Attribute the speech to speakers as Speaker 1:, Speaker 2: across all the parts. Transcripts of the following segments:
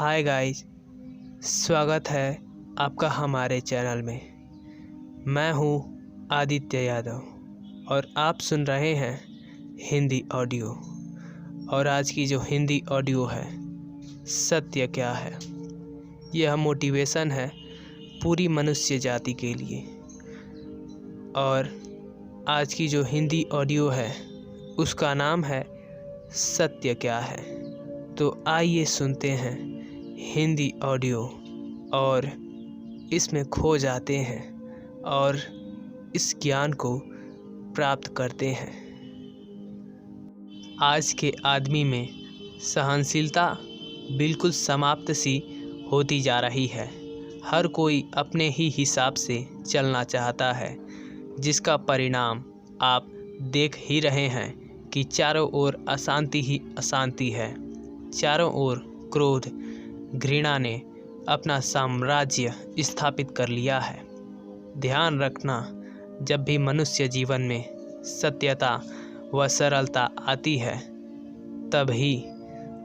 Speaker 1: Hi guys, स्वागत है आपका हमारे चैनल में। मैं हूँ आदित्य यादव और आप सुन रहे हैं हिंदी ऑडियो। और आज की जो हिंदी ऑडियो है, सत्य क्या है। यह मोटिवेशन है पूरी मनुष्य जाति के लिए। और आज की जो हिंदी ऑडियो है उसका नाम है सत्य क्या है। तो आइए सुनते हैं हिंदी ऑडियो और इसमें खो जाते हैं और इस ज्ञान को प्राप्त करते हैं। आज के आदमी में सहनशीलता बिल्कुल समाप्त सी होती जा रही है। हर कोई अपने ही हिसाब से चलना चाहता है, जिसका परिणाम आप देख ही रहे हैं कि चारों ओर अशांति ही अशांति है। चारों ओर क्रोध, घृणा ने अपना साम्राज्य स्थापित कर लिया है। ध्यान रखना, जब भी मनुष्य जीवन में सत्यता व सरलता आती है तभी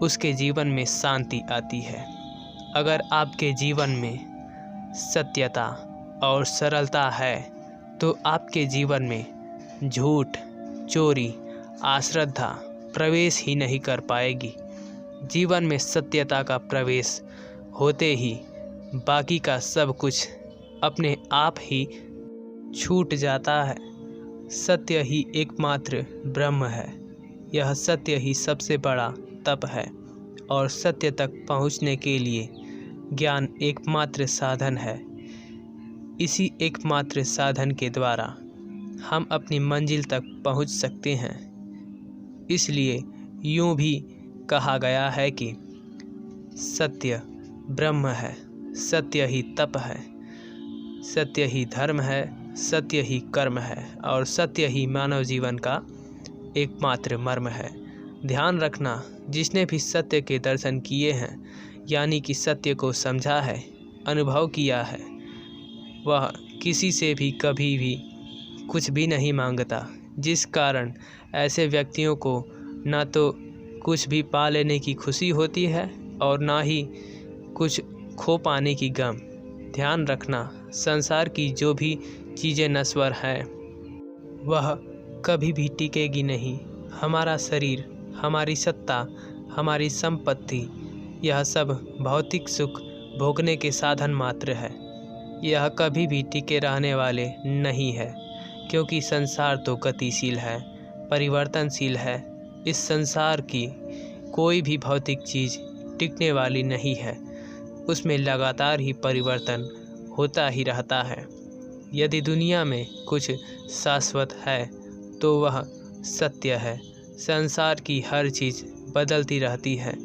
Speaker 1: उसके जीवन में शांति आती है। अगर आपके जीवन में सत्यता और सरलता है तो आपके जीवन में झूठ, चोरी, अश्रद्धा प्रवेश ही नहीं कर पाएगी। जीवन में सत्यता का प्रवेश होते ही बाकी का सब कुछ अपने आप ही छूट जाता है। सत्य ही एकमात्र ब्रह्म है। यह सत्य ही सबसे बड़ा तप है और सत्य तक पहुँचने के लिए ज्ञान एकमात्र साधन है। इसी एकमात्र साधन के द्वारा हम अपनी मंजिल तक पहुँच सकते हैं। इसलिए यूँ भी कहा गया है कि सत्य ब्रह्म है, सत्य ही तप है, सत्य ही धर्म है, सत्य ही कर्म है और सत्य ही मानव जीवन का एकमात्र मर्म है। ध्यान रखना, जिसने भी सत्य के दर्शन किए हैं, यानी कि सत्य को समझा है, अनुभव किया है, वह किसी से भी कभी भी कुछ भी नहीं मांगता। जिस कारण ऐसे व्यक्तियों को ना तो कुछ भी पा लेने की खुशी होती है और ना ही कुछ खो पाने की गम। ध्यान रखना, संसार की जो भी चीज़ें नश्वर हैं वह कभी भी टिकेगी नहीं। हमारा शरीर, हमारी सत्ता, हमारी संपत्ति, यह सब भौतिक सुख भोगने के साधन मात्र है। यह कभी भी टिके रहने वाले नहीं है, क्योंकि संसार तो गतिशील है, परिवर्तनशील है। इस संसार की कोई भी भौतिक चीज़ टिकने वाली नहीं है, उसमें लगातार ही परिवर्तन होता ही रहता है। यदि दुनिया में कुछ शाश्वत है तो वह सत्य है। संसार की हर चीज़ बदलती रहती है,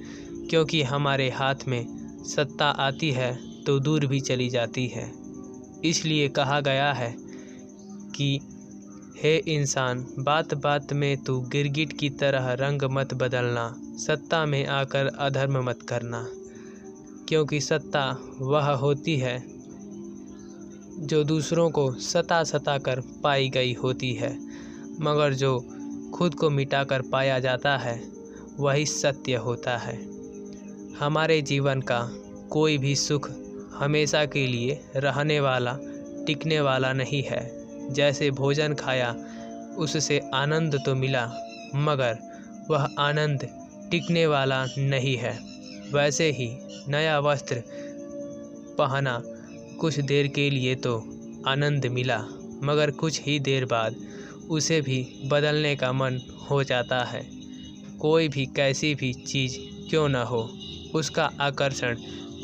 Speaker 1: क्योंकि हमारे हाथ में सत्ता आती है तो दूर भी चली जाती है। इसलिए कहा गया है कि हे इंसान, बात बात में तू गिरगिट की तरह रंग मत बदलना, सत्ता में आकर अधर्म मत करना। क्योंकि सत्ता वह होती है जो दूसरों को सता कर पाई गई होती है, मगर जो खुद को मिटाकर पाया जाता है वही सत्य होता है। हमारे जीवन का कोई भी सुख हमेशा के लिए रहने वाला, टिकने वाला नहीं है। जैसे भोजन खाया, उससे आनंद तो मिला, मगर वह आनंद टिकने वाला नहीं है। वैसे ही नया वस्त्र पहना, कुछ देर के लिए तो आनंद मिला, मगर कुछ ही देर बाद उसे भी बदलने का मन हो जाता है। कोई भी कैसी भी चीज़ क्यों न हो, उसका आकर्षण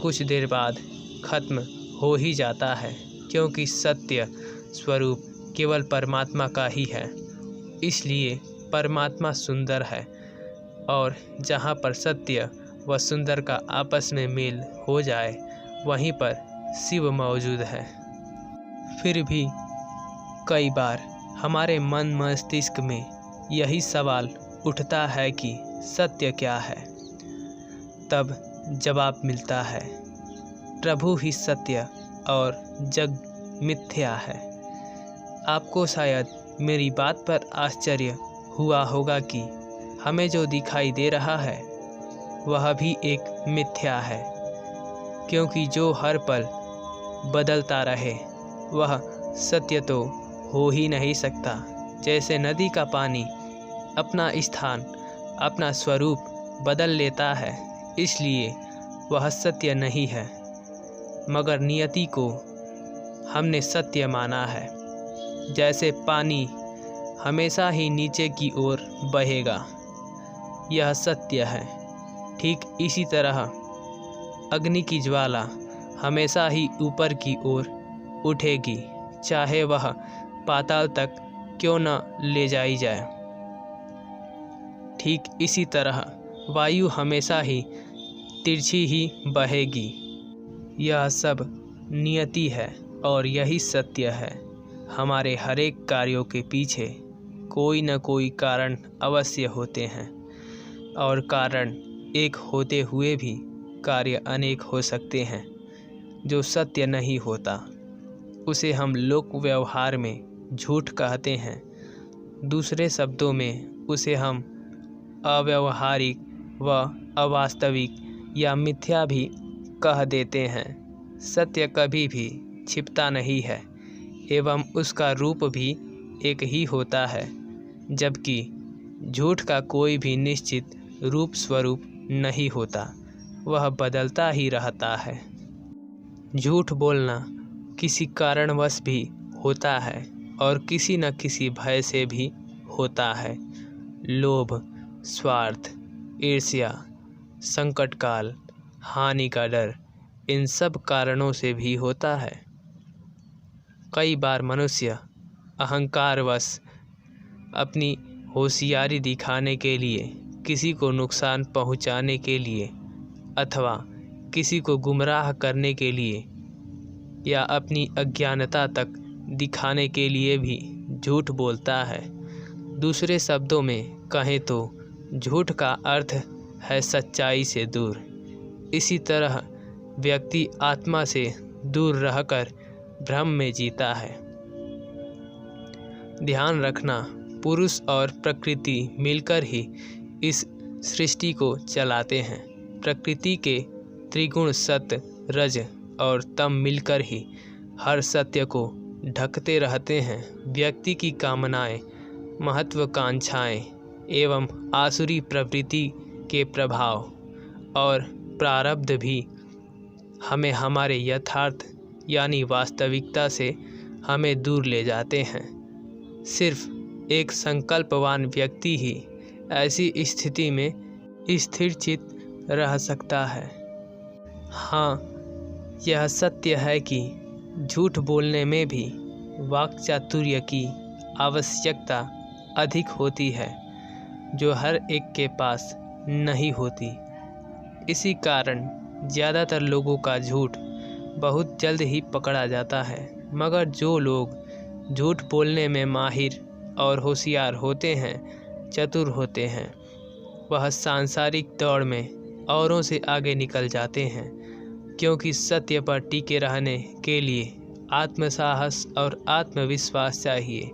Speaker 1: कुछ देर बाद खत्म हो ही जाता है, क्योंकि सत्य स्वरूप केवल परमात्मा का ही है। इसलिए परमात्मा सुंदर है और जहाँ पर सत्य व सुंदर का आपस में मेल हो जाए वहीं पर शिव मौजूद है। फिर भी कई बार हमारे मन मस्तिष्क में यही सवाल उठता है कि सत्य क्या है। तब जवाब मिलता है, प्रभु ही सत्य और जग मिथ्या है। आपको शायद मेरी बात पर आश्चर्य हुआ होगा कि हमें जो दिखाई दे रहा है वह भी एक मिथ्या है। क्योंकि जो हर पल बदलता रहे वह सत्य तो हो ही नहीं सकता। जैसे नदी का पानी अपना स्थान, अपना स्वरूप बदल लेता है, इसलिए वह सत्य नहीं है, मगर नियति को हमने सत्य माना है। जैसे पानी हमेशा ही नीचे की ओर बहेगा, यह सत्य है। ठीक इसी तरह अग्नि की ज्वाला हमेशा ही ऊपर की ओर उठेगी, चाहे वह पाताल तक क्यों न ले जाई जाए। ठीक इसी तरह वायु हमेशा ही तिरछी ही बहेगी। यह सब नियति है और यही सत्य है। हमारे हरेक कार्यों के पीछे कोई न कोई कारण अवश्य होते हैं, और कारण एक होते हुए भी कार्य अनेक हो सकते हैं। जो सत्य नहीं होता उसे हम लोक व्यवहार में झूठ कहते हैं। दूसरे शब्दों में उसे हम अव्यावहारिक व अवास्तविक या मिथ्या भी कह देते हैं। सत्य कभी भी छिपता नहीं है एवं उसका रूप भी एक ही होता है, जबकि झूठ का कोई भी निश्चित रूप स्वरूप नहीं होता, वह बदलता ही रहता है। झूठ बोलना किसी कारणवश भी होता है और किसी न किसी भय से भी होता है। लोभ, स्वार्थ, ईर्ष्या, संकटकाल, हानि का डर, इन सब कारणों से भी होता है। कई बार मनुष्य अहंकारवश अपनी होशियारी दिखाने के लिए, किसी को नुकसान पहुंचाने के लिए अथवा किसी को गुमराह करने के लिए या अपनी अज्ञानता तक दिखाने के लिए भी झूठ बोलता है। दूसरे शब्दों में कहें तो झूठ का अर्थ है सच्चाई से दूर। इसी तरह व्यक्ति आत्मा से दूर रहकर भ्रम में जीता है। ध्यान रखना, पुरुष और प्रकृति मिलकर ही इस सृष्टि को चलाते हैं। प्रकृति के त्रिगुण सत्व, रज और तम मिलकर ही हर सत्य को ढकते रहते हैं। व्यक्ति की कामनाएं, महत्वाकांक्षाएं एवं आसुरी प्रवृत्ति के प्रभाव और प्रारब्ध भी हमें हमारे यथार्थ यानी वास्तविकता से हमें दूर ले जाते हैं। सिर्फ एक संकल्पवान व्यक्ति ही ऐसी स्थिति में स्थिरचित रह सकता है। हाँ, यह सत्य है कि झूठ बोलने में भी वाक्चातुर्य की आवश्यकता अधिक होती है, जो हर एक के पास नहीं होती। इसी कारण ज़्यादातर लोगों का झूठ बहुत जल्द ही पकड़ा जाता है। मगर जो लोग झूठ बोलने में माहिर और होशियार होते हैं, चतुर होते हैं, वह सांसारिक दौड़ में औरों से आगे निकल जाते हैं, क्योंकि सत्य पर टिके रहने के लिए आत्मसाहस और आत्मविश्वास चाहिए।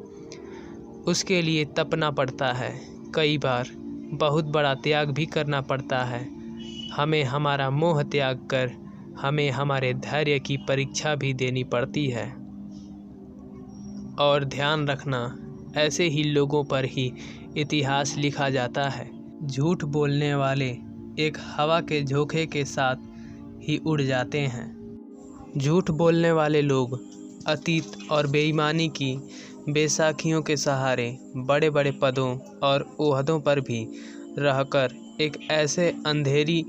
Speaker 1: उसके लिए तपना पड़ता है, कई बार बहुत बड़ा त्याग भी करना पड़ता है। हमें हमारा मोह त्याग कर हमें हमारे धैर्य की परीक्षा भी देनी पड़ती है। और ध्यान रखना, ऐसे ही लोगों पर ही इतिहास लिखा जाता है। झूठ बोलने वाले एक हवा के झोंके के साथ ही उड़ जाते हैं। झूठ बोलने वाले लोग अतीत और बेईमानी की बेसाखियों के सहारे बड़े बड़े पदों और ओहदों पर भी रहकर एक ऐसे अंधेरी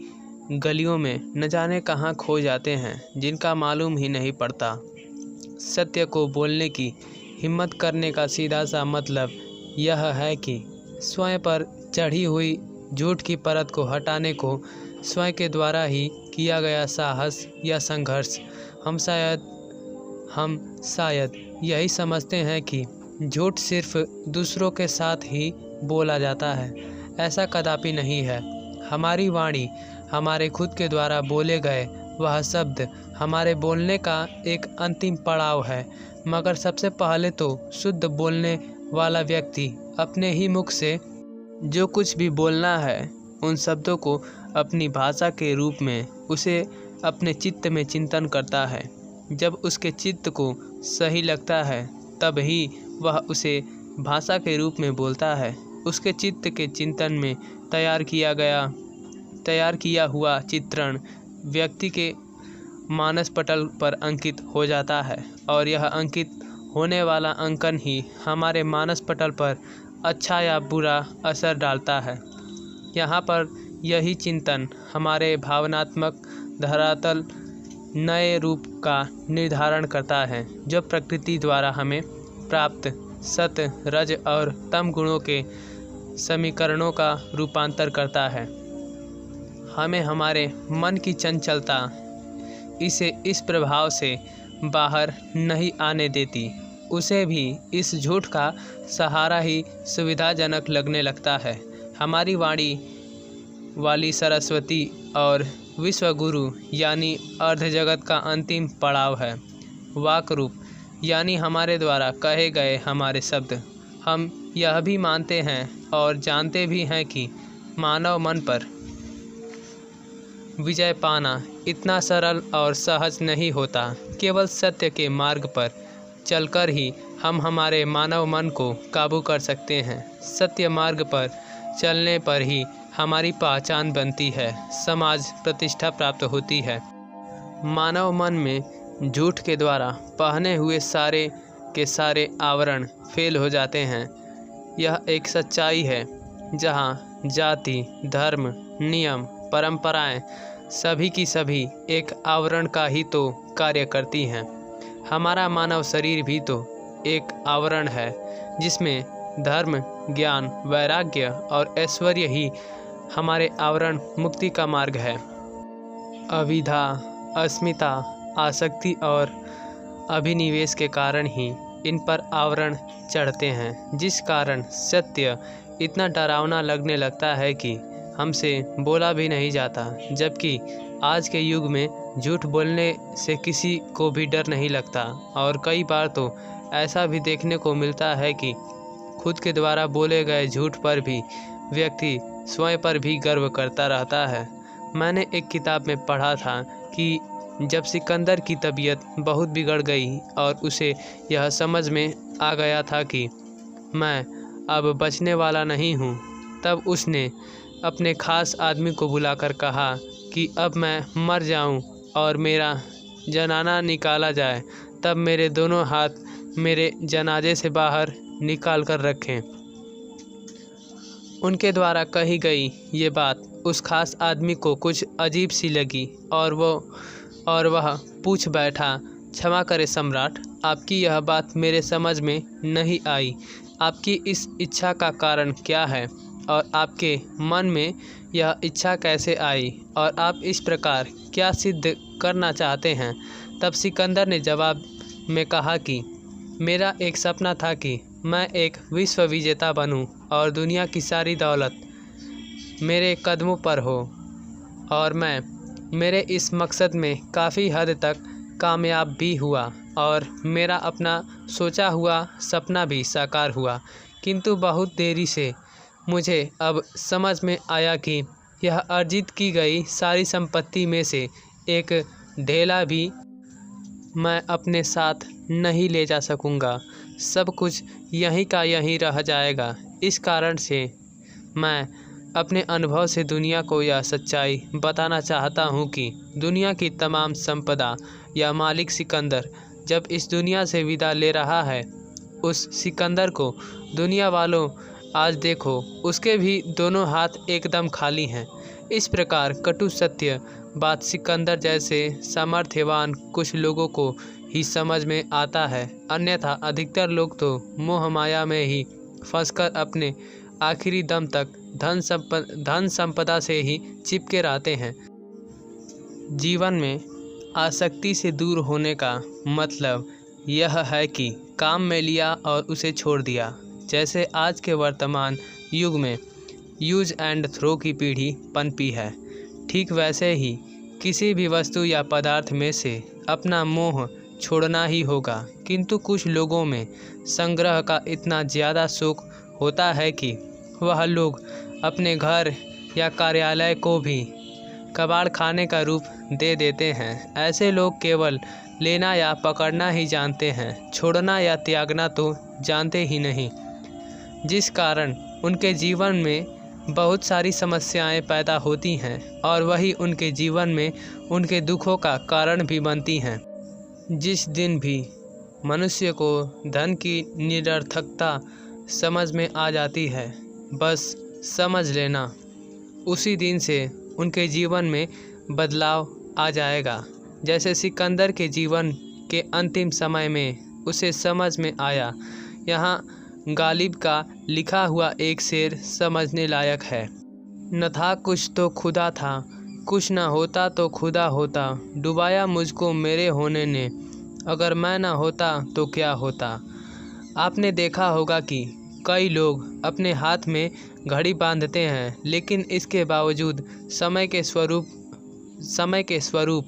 Speaker 1: गलियों में न जाने कहाँ खो जाते हैं, जिनका मालूम ही नहीं पड़ता। सत्य को बोलने की हिम्मत करने का सीधा सा मतलब यह है कि स्वयं पर चढ़ी हुई झूठ की परत को हटाने को स्वयं के द्वारा ही किया गया साहस या संघर्ष। हम शायद यही समझते हैं कि झूठ सिर्फ दूसरों के साथ ही बोला जाता है। ऐसा कदापि नहीं है। हमारी वाणी हमारे खुद के द्वारा बोले गए वह शब्द हमारे बोलने का एक अंतिम पड़ाव है। मगर सबसे पहले तो शुद्ध बोलने वाला व्यक्ति अपने ही मुख से जो कुछ भी बोलना है, उन शब्दों को अपनी भाषा के रूप में उसे अपने चित्त में चिंतन करता है। जब उसके चित्त को सही लगता है तब ही वह उसे भाषा के रूप में बोलता है। उसके चित्त के चिंतन में तैयार किया हुआ चित्रण व्यक्ति के मानस पटल पर अंकित हो जाता है और यह अंकित होने वाला अंकन ही हमारे मानस पटल पर अच्छा या बुरा असर डालता है। यहाँ पर यही चिंतन हमारे भावनात्मक धरातल नए रूप का निर्धारण करता है, जो प्रकृति द्वारा हमें प्राप्त सत, रज और तम गुणों के समीकरणों का रूपांतर करता है। हमें हमारे मन की चंचलता इसे इस प्रभाव से बाहर नहीं आने देती। उसे भी इस झूठ का सहारा ही सुविधाजनक लगने लगता है। हमारी वाणी वाली सरस्वती और विश्वगुरु यानी अर्ध जगत का अंतिम पड़ाव है। वाक रूप यानी हमारे द्वारा कहे गए हमारे शब्द। हम यह भी मानते हैं और जानते भी हैं कि मानव मन पर विजय पाना इतना सरल और सहज नहीं होता। केवल सत्य के मार्ग पर चलकर ही हम हमारे मानव मन को काबू कर सकते हैं। सत्य मार्ग पर चलने पर ही हमारी पहचान बनती है, समाज प्रतिष्ठा प्राप्त होती है। मानव मन में झूठ के द्वारा पहने हुए सारे के सारे आवरण फेल हो जाते हैं। यह एक सच्चाई है जहाँ जाति, धर्म, नियम, परंपराएं सभी की सभी एक आवरण का ही तो कार्य करती हैं। हमारा मानव शरीर भी तो एक आवरण है जिसमें धर्म, ज्ञान, वैराग्य और ऐश्वर्य ही हमारे आवरण मुक्ति का मार्ग है। अविद्या, अस्मिता, आसक्ति और अभिनिवेश के कारण ही इन पर आवरण चढ़ते हैं, जिस कारण सत्य इतना डरावना लगने लगता है कि हमसे बोला भी नहीं जाता। जबकि आज के युग में झूठ बोलने से किसी को भी डर नहीं लगता और कई बार तो ऐसा भी देखने को मिलता है कि खुद के द्वारा बोले गए झूठ पर भी व्यक्ति स्वयं पर भी गर्व करता रहता है। मैंने एक किताब में पढ़ा था कि जब सिकंदर की तबीयत बहुत बिगड़ गई और उसे यह समझ में आ गया था कि मैं अब बचने वाला नहीं हूँ, तब उसने अपने खास आदमी को बुलाकर कहा कि अब मैं मर जाऊँ और मेरा जनाना निकाला जाए, तब मेरे दोनों हाथ मेरे जनाजे से बाहर निकाल कर रखें। उनके द्वारा कही गई ये बात उस खास आदमी को कुछ अजीब सी लगी और वह पूछ बैठा, क्षमा करें सम्राट, आपकी यह बात मेरे समझ में नहीं आई। आपकी इस इच्छा का कारण क्या है और आपके मन में यह इच्छा कैसे आई और आप इस प्रकार क्या सिद्ध करना चाहते हैं? तब सिकंदर ने जवाब में कहा कि मेरा एक सपना था कि मैं एक विश्व विजेता बनूं और दुनिया की सारी दौलत मेरे कदमों पर हो, और मैं मेरे इस मकसद में काफ़ी हद तक कामयाब भी हुआ और मेरा अपना सोचा हुआ सपना भी साकार हुआ। किंतु बहुत देरी से मुझे अब समझ में आया कि यह अर्जित की गई सारी संपत्ति में से एक ढेला भी मैं अपने साथ नहीं ले जा सकूंगा। सब कुछ यहीं का यहीं रह जाएगा। इस कारण से मैं अपने अनुभव से दुनिया को यह सच्चाई बताना चाहता हूँ कि दुनिया की तमाम संपदा या मालिक सिकंदर जब इस दुनिया से विदा ले रहा है, उस सिकंदर को दुनिया वालों आज देखो, उसके भी दोनों हाथ एकदम खाली हैं। इस प्रकार कटु सत्य बात सिकंदर जैसे सामर्थ्यवान कुछ लोगों को ही समझ में आता है, अन्यथा अधिकतर लोग तो मोह माया में ही फंसकर अपने आखिरी दम तक धन संपदा से ही चिपके रहते हैं। जीवन में आसक्ति से दूर होने का मतलब यह है कि काम में लिया और उसे छोड़ दिया। जैसे आज के वर्तमान युग में यूज एंड थ्रो की पीढ़ी पनपी है, ठीक वैसे ही किसी भी वस्तु या पदार्थ में से अपना मोह छोड़ना ही होगा। किंतु कुछ लोगों में संग्रह का इतना ज़्यादा शौक होता है कि वह लोग अपने घर या कार्यालय को भी कबाड़ खाने का रूप दे देते हैं। ऐसे लोग केवल लेना या पकड़ना ही जानते हैं, छोड़ना या त्यागना तो जानते ही नहीं, जिस कारण उनके जीवन में बहुत सारी समस्याएं पैदा होती हैं और वही उनके जीवन में उनके दुखों का कारण भी बनती हैं। जिस दिन भी मनुष्य को धन की निरर्थकता समझ में आ जाती है, बस समझ लेना उसी दिन से उनके जीवन में बदलाव आ जाएगा। जैसे सिकंदर के जीवन के अंतिम समय में उसे समझ में आया। यहाँ गालिब का लिखा हुआ एक शेर समझने लायक है। न था कुछ तो खुदा था, कुछ न होता तो खुदा होता, डुबाया मुझको मेरे होने ने, अगर मैं न होता तो क्या होता। आपने देखा होगा कि कई लोग अपने हाथ में घड़ी बांधते हैं, लेकिन इसके बावजूद समय के स्वरूप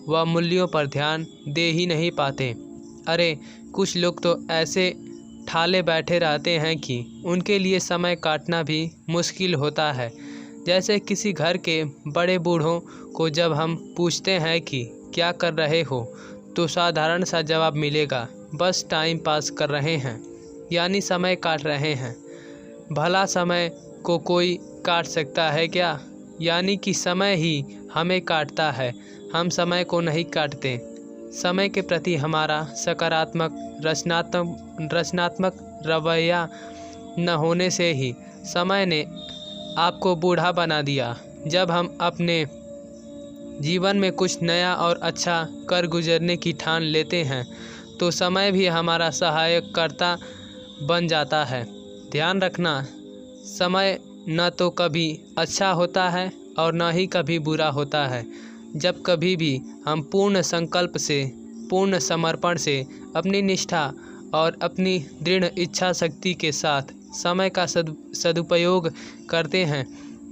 Speaker 1: व मूल्यों पर ध्यान दे ही नहीं पाते। अरे कुछ लोग तो ऐसे ठाले बैठे रहते हैं कि उनके लिए समय काटना भी मुश्किल होता है। जैसे किसी घर के बड़े बूढ़ों को जब हम पूछते हैं कि क्या कर रहे हो, तो साधारण सा जवाब मिलेगा, बस टाइम पास कर रहे हैं, यानी समय काट रहे हैं। भला समय को कोई काट सकता है क्या? यानी कि समय ही हमें काटता है, हम समय को नहीं काटते। समय के प्रति हमारा सकारात्मक रचनात्मक रवैया न होने से ही समय ने आपको बूढ़ा बना दिया। जब हम अपने जीवन में कुछ नया और अच्छा कर गुजरने की ठान लेते हैं, तो समय भी हमारा सहायकर्ता बन जाता है। ध्यान रखना, समय न तो कभी अच्छा होता है और न ही कभी बुरा होता है। जब कभी भी हम पूर्ण संकल्प से, पूर्ण समर्पण से, अपनी निष्ठा और अपनी दृढ़ इच्छा शक्ति के साथ समय का सदुपयोग करते हैं,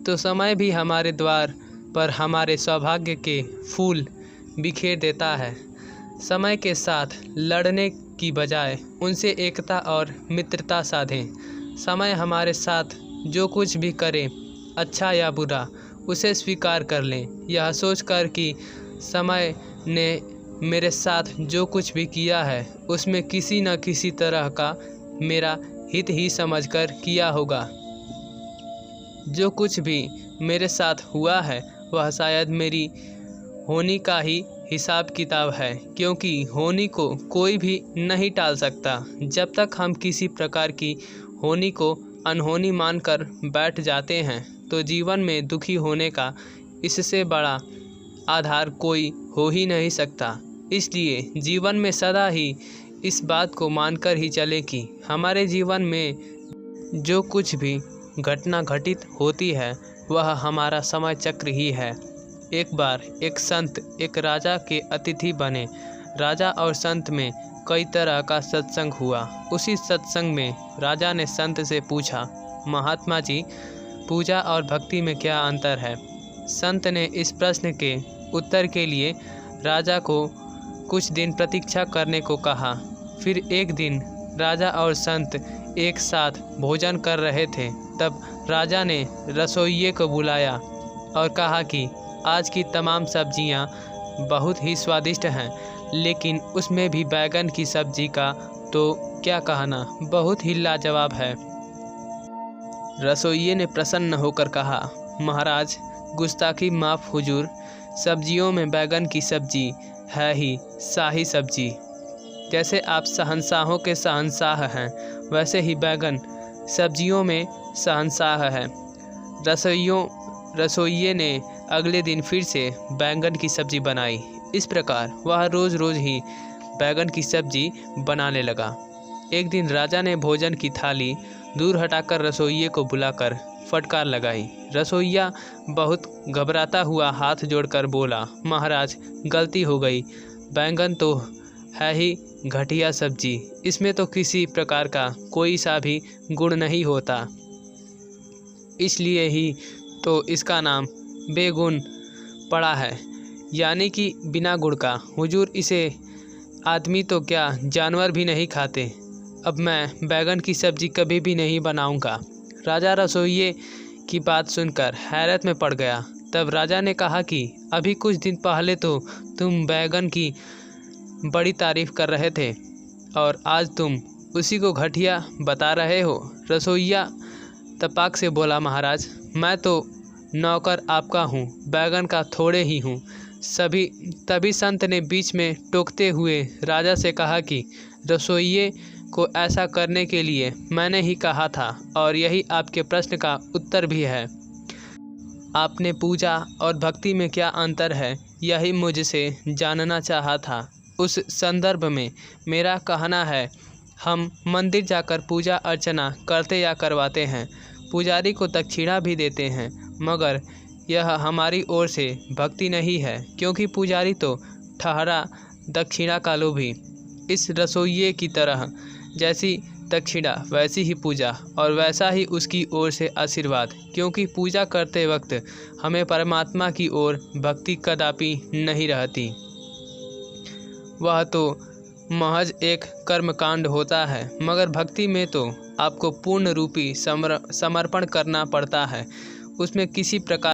Speaker 1: तो समय भी हमारे द्वार पर हमारे सौभाग्य के फूल बिखेर देता है। समय के साथ लड़ने की बजाय उनसे एकता और मित्रता साधें। समय हमारे साथ जो कुछ भी करे, अच्छा या बुरा, उसे स्वीकार कर लें, यह सोचकर कि समय ने मेरे साथ जो कुछ भी किया है उसमें किसी न किसी तरह का मेरा हित ही समझकर किया होगा। जो कुछ भी मेरे साथ हुआ है वह शायद मेरी होनी का ही हिसाब किताब है, क्योंकि होनी को कोई भी नहीं टाल सकता। जब तक हम किसी प्रकार की होनी को अनहोनी मानकर बैठ जाते हैं, तो जीवन में दुखी होने का इससे बड़ा आधार कोई हो ही नहीं सकता। इसलिए जीवन में सदा ही इस बात को मानकर ही चलें कि हमारे जीवन में जो कुछ भी घटना घटित होती है वह हमारा समय चक्र ही है। एक बार एक संत एक राजा के अतिथि बने। राजा और संत में कई तरह का सत्संग हुआ। उसी सत्संग में राजा ने संत से पूछा, महात्मा जी, पूजा और भक्ति में क्या अंतर है? संत ने इस प्रश्न के उत्तर के लिए राजा को कुछ दिन प्रतीक्षा करने को कहा। फिर एक दिन राजा और संत एक साथ भोजन कर रहे थे। तब राजा ने रसोइये को बुलाया और कहा कि आज की तमाम सब्जियां बहुत ही स्वादिष्ट हैं, लेकिन उसमें भी बैगन की सब्जी का तो क्या कहना, बहुत ही लाजवाब है। रसोइये ने प्रसन्न होकर कहा, महाराज, गुस्ताखी माफ़ हुजूर, सब्जियों में बैगन की सब्जी है ही शाही सब्जी। जैसे आप शहंशाहों के शहंशाह हैं, वैसे ही बैगन सब्जियों में शहंशाह है। रसोइये ने अगले दिन फिर से बैंगन की सब्जी बनाई। इस प्रकार वह रोज़ रोज़ ही बैगन की सब्जी बनाने लगा। एक दिन राजा ने भोजन की थाली दूर हटाकर रसोइये को बुलाकर फटकार लगाई। रसोइया बहुत घबराता हुआ हाथ जोड़कर बोला, महाराज, गलती हो गई, बैंगन तो है ही घटिया सब्जी, इसमें तो किसी प्रकार का कोई सा भी गुण नहीं होता, इसलिए ही तो इसका नाम बेगुण पड़ा है, यानी कि बिना गुण का। हुजूर, इसे आदमी तो क्या जानवर भी नहीं खाते। अब मैं बैगन की सब्जी कभी भी नहीं बनाऊंगा। राजा रसोइये की बात सुनकर हैरत में पड़ गया। तब राजा ने कहा कि अभी कुछ दिन पहले तो तुम बैगन की बड़ी तारीफ कर रहे थे और आज तुम उसी को घटिया बता रहे हो। रसोइया तपाक से बोला, महाराज मैं तो नौकर आपका हूँ, बैगन का थोड़े ही हूँ। तभी संत ने बीच में टोकते हुए राजा से कहा कि रसोइये को ऐसा करने के लिए मैंने ही कहा था और यही आपके प्रश्न का उत्तर भी है। आपने पूजा और भक्ति में क्या अंतर है, यही मुझसे जानना चाहा था। उस संदर्भ में मेरा कहना है, हम मंदिर जाकर पूजा अर्चना करते या करवाते हैं, पुजारी को दक्षिणा भी देते हैं, मगर यह हमारी ओर से भक्ति नहीं है, क्योंकि पुजारी तो ठहरा दक्षिणा का लोभी। इस रसोइये की तरह जैसी दक्षिणा वैसी ही पूजा और वैसा ही उसकी ओर से आशीर्वाद, क्योंकि पूजा करते वक्त हमें परमात्मा की ओर भक्ति कदापि नहीं रहती। वह तो महज एक कर्मकांड होता है, मगर भक्ति में तो आपको पूर्ण रूपी समर्पण करना पड़ता है। उसमें किसी प्रकार